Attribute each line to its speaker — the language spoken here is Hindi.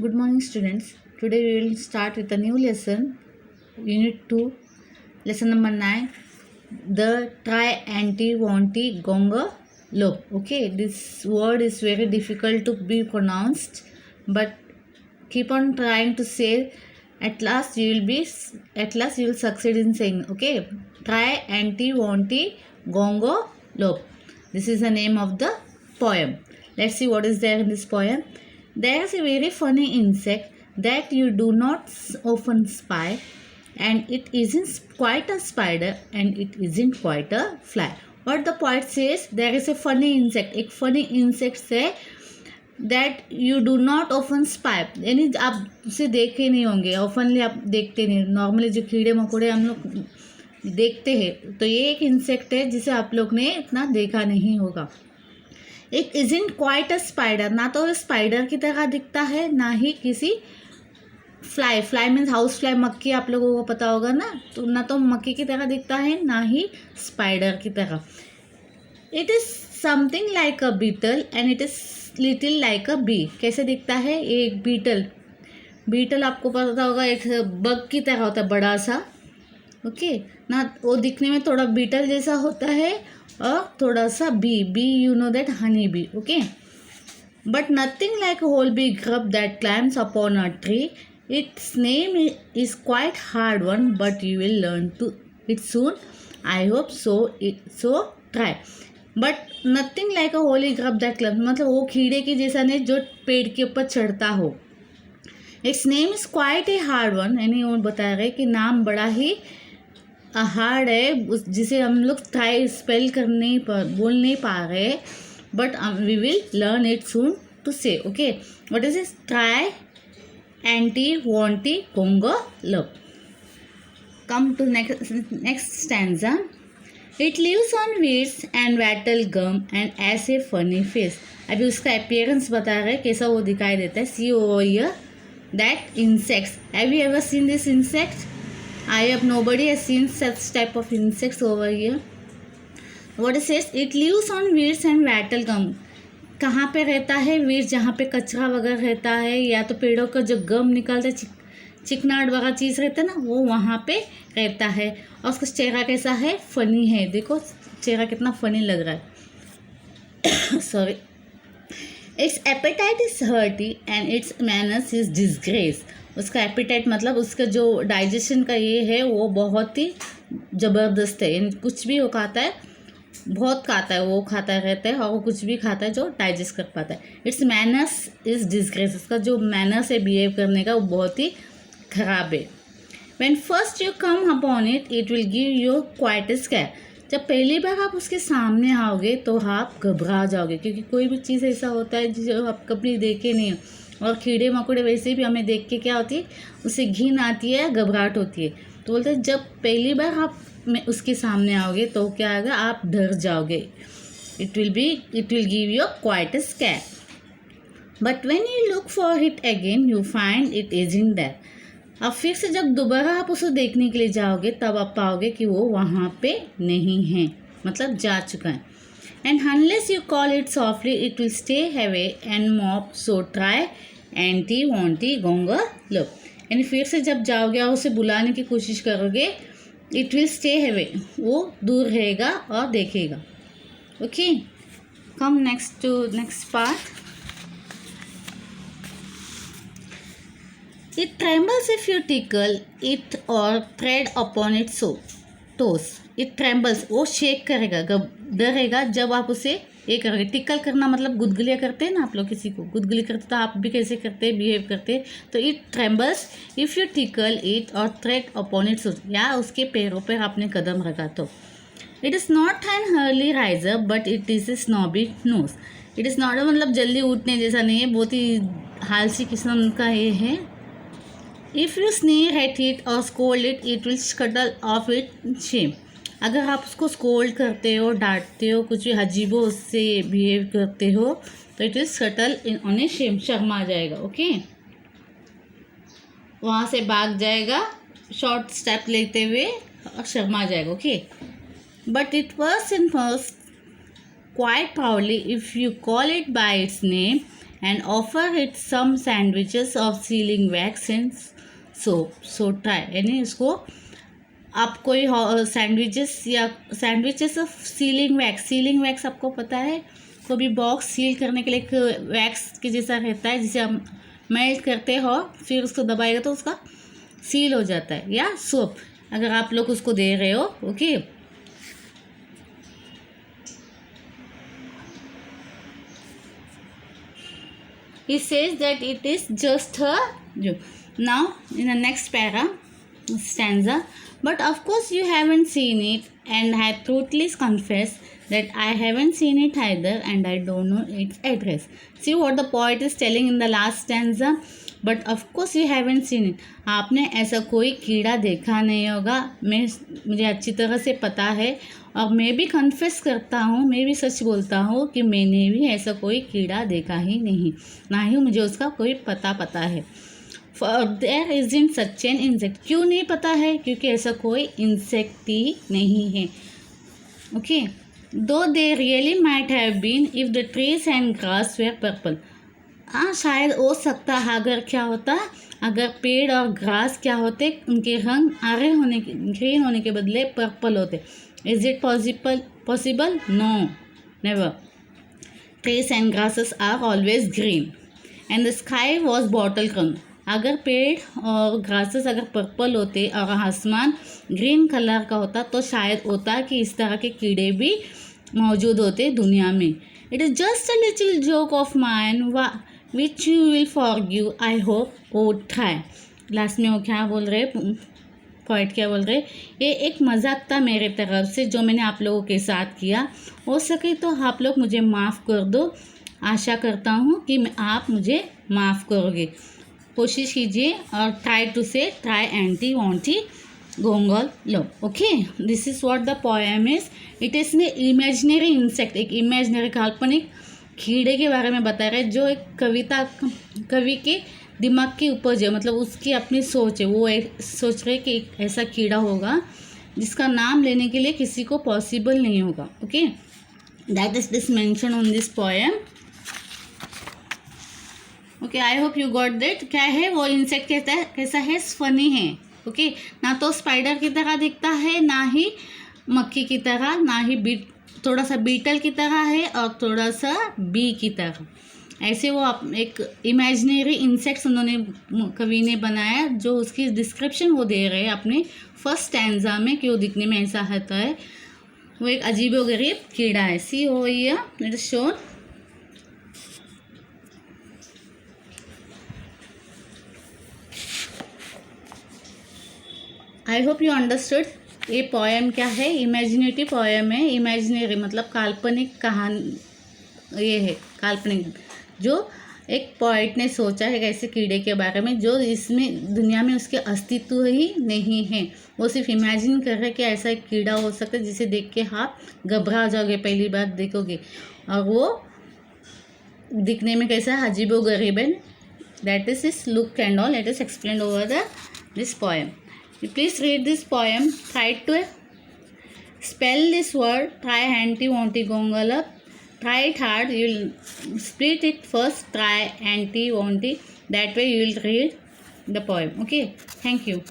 Speaker 1: Good morning, students. Today we will start with a new lesson, Unit 2, lesson number 9, the try, anti, wanty, gonga, lope. Okay, this word is very difficult to be pronounced, but keep on trying to say. At last you will succeed in saying. Okay, try, anti, wanty, gongo, lope. This is the name of the poem. Let's see what is there in this poem. There's a very funny insect that you do not often spy, and it isn't quite a spider and it isn't quite a fly. What the poet says, there is a funny insect. एक funny insect से that you do not often spy, यानी आप उसे देखे नहीं होंगे, ऑफनली आप देखते नहीं. नॉर्मली जो कीड़े मकोड़े हम लोग देखते हैं, तो ये एक इंसेक्ट है जिसे आप लोग ने इतना देखा नहीं होगा. It isn't quite a spider, ना तो स्पाइडर की तरह दिखता है ना ही किसी fly. Fly means house fly, मक्खी आप लोगों को पता होगा ना, तो ना तो मक्खी की तरह दिखता है ना ही स्पाइडर की तरह. It is something like a beetle and it is little like a bee. कैसे दिखता है? एक बीटल आपको पता होगा, एक बग की तरह होता है, बड़ा सा. ओके ना, वो दिखने में थोड़ा बीटल जैसा होता है और थोड़ा सा bee you know that honey bee. Okay, but nothing like whole bee grub that climbs upon a tree. Its name is quite hard one, but you will learn to it soon. I hope so. So try. But nothing like a holy grub that climbs, मतलब वो कीड़े की जैसा नहीं जो पेड़ के ऊपर चढ़ता हो. Its name is quite a hard one, यानी वो बता रहे कि नाम बड़ा ही हार्ड है, जिसे हम लोग ट्राई स्पेल बोल नहीं पा रहे, but we will learn it soon to say. Okay, what is this? Triantiwontigongolope. Come to next stanza. It lives on weeds and wattle gum and as a funny face. अभी उसका अपीयरेंस बता रहे कैसा वो दिखाई देता है. See over here that insects. Have you ever seen this insect? I hope nobody has seen such type of insects over here. What it says, it lives on weeds and wattle gum. कहाँ पे रहता है? weeds, जहाँ पे कचरा वगैरह रहता है या तो पेड़ों का जो गम निकलता है, चिकनाट वगैरह चीज़ रहता है ना, वो वहाँ पे रहता है. और उसका चेहरा कैसा है? फनी है. देखो चेहरा कितना फनी लग रहा है. Sorry. Its appetite is hearty and its manners is disgrace. उसका एपिटाइट मतलब उसका जो डाइजेशन का ये है वो बहुत ही ज़बरदस्त है. यानी कुछ भी वो खाता है, बहुत खाता है, वो खाता रहता है और वो कुछ भी खाता है जो डाइजेस्ट कर पाता है. It's manners is disgrace. उसका जो मैनर्स है बिहेव करने का वो बहुत ही ख़राब है. When first you come upon it it will give you quite a scare. जब पहली बार आप उसके सामने आओगे तो आप घबरा जाओगे, क्योंकि कोई भी चीज़ ऐसा होता है जो आप कभी देखे नहीं हो. और कीड़े मकोड़े वैसे भी हमें देख के क्या होती है, उसे घिन आती है, घबराहट होती है. तो बोलते हैं जब पहली बार आप उसके सामने आओगे तो क्या आएगा? आप डर जाओगे. It will give you quite a scare. But when you look for it again you find it isn't there. अब फिर से जब दोबारा आप उसे देखने के लिए जाओगे तब आप पाओगे कि वो वहाँ पे नहीं है, मतलब जा चुका है. And unless you call it softly, it will stay away and mop. So try, anti, wanty, gonga, look. यानी फिर से जब जाओगे और उसे बुलाने की कोशिश करोगे, it will stay away. वो दूर रहेगा और देखेगा. Okay, come next part. It trembles if you tickle it or tread upon its toes. It trembles, वो शेक करेगा, डरेगा जब आप उसे ये करोगे. टिकल करना मतलब गुदगुलिया करते हैं ना आप लोग, किसी को गुदगुली करते तो आप भी कैसे करते हैं, बिहेव करते हैं. तो it trembles if you tickle it or thread upon its, या उसके पैरों पर आपने कदम रखा तो. It is not an early riser but it is a snobby nose. It is not मतलब जल्दी उठने जैसा नहीं है, बहुत ही हालसी किस्म का ये है. If you sneer at it or scold it it will scuttle off it shame. अगर आप उसको स्कोल्ड करते हो, डांटते हो, कुछ भी अजीबो उससे बिहेव करते हो तो it will scuttle on a shame. शर्मा जाएगा. ओके, वहाँ से भाग जाएगा शॉर्ट स्टेप लेते हुए और शर्मा जाएगा. Okay, but it worse and first quite proudly if you call it by its name and offer it some sandwiches of sealing wax and soap. So try, यानी इसको आप कोई सैंडविचेस ऑफ सीलिंग वैक्स आपको पता है, कोई भी बॉक्स सील करने के लिए एक वैक्स के जैसा रहता है जिसे हम मेल्ट करते हो, फिर उसको दबाएगा तो उसका सील हो जाता है, या सोप अगर आप लोग उसको दे रहे हो. Okay, he says that it is just a joke. Now in the next stanza, but of course you haven't seen it, and I truthfully confess that I haven't seen it either, and I don't know its address. See what the poet is telling in the last stanza. But of course you haven't seen it. आपने ऐसा कोई कीड़ा देखा नहीं होगा, मुझे अच्छी तरह से पता है, और मैं भी कन्फेस करता हूँ, मैं भी सच बोलता हूँ कि मैंने भी ऐसा कोई कीड़ा देखा ही नहीं, ना ही मुझे उसका कोई पता है. For there isn't such an insect. क्यों नहीं पता है? क्योंकि ऐसा कोई इंसेक्ट ही नहीं है. Okay, though they really might have been if the trees and grass were purple. हाँ, शायद हो सकता है, अगर क्या होता, अगर पेड़ और ग्रास क्या होते, उनके रंग हरे होने के, ग्रीन होने के बदले पर्पल होते. Is it possible? No, never. Trees and grasses are always green and the sky was bottle colour. अगर पेड़ और ग्रासेस अगर पर्पल होते और आसमान ग्रीन कलर का होता तो शायद होता कि इस तरह के कीड़े भी मौजूद होते दुनिया में. It is just a little joke of mine which you will forgive, I hope. Oh try. Last में वो क्या बोल रहे, पॉइंट क्या बोल रहे, ये एक मजाक था मेरे तरफ से जो मैंने आप लोगों के साथ किया. हो सके तो आप लोग मुझे माफ़ कर दो. आशा करता हूँ कि आप मुझे माफ़ करोगे. कोशिश कीजिए और triantiwontigongolope. Okay, this is what the poem is. It is an imaginary insect, एक इमेजिनरी काल्पनिक कीड़े के बारे में बता रहे, जो एक कवि के दिमाग की उपज है, मतलब उसकी अपनी सोच है. वो सोच रहे कि एक ऐसा कीड़ा होगा जिसका नाम लेने के लिए किसी को पॉसिबल नहीं होगा. Okay, that is this mention on this poem. Okay, I hope you got that. क्या है वो इंसेक्ट, कैसा है, फनी है. ओके, ना तो स्पाइडर की तरह दिखता है, ना ही मक्खी की तरह, ना ही थोड़ा सा बीटल की तरह है और थोड़ा सा बी की तरह. ऐसे वो एक इमेजिनरी इंसेक्ट्स उन्होंने, कवि ने बनाया, जो उसकी डिस्क्रिप्शन वो दे रहे हैं अपने फर्स्ट स्टैंजा में कि वो दिखने में ऐसा होता है. वो एक अजीबोगरीब कीड़ा है. सी हो ये it is shown. I hope you understood. ये पोएम क्या है, इमेजिनेटिव पोएम है. इमेजिनरी मतलब काल्पनिक कहानी, ये है काल्पनिक, जो एक पोइट ने सोचा है ऐसे कीड़े के बारे में जो इसमें दुनिया में उसके अस्तित्व ही नहीं है. वो सिर्फ इमेजिन कर रहे कि ऐसा एक कीड़ा हो सकता है जिसे देख के आप घबरा जाओगे पहली बार देखोगे, और वो दिखने में कैसा अजीबो गरीब है. दैट इज इस look and all. It is explained over this poem. Please read this poem. Try to spell this word. Try anti-wonty-gongala. Try it hard. You'll split it first. Try anti-wonty. That way you will read the poem. Okay. Thank you.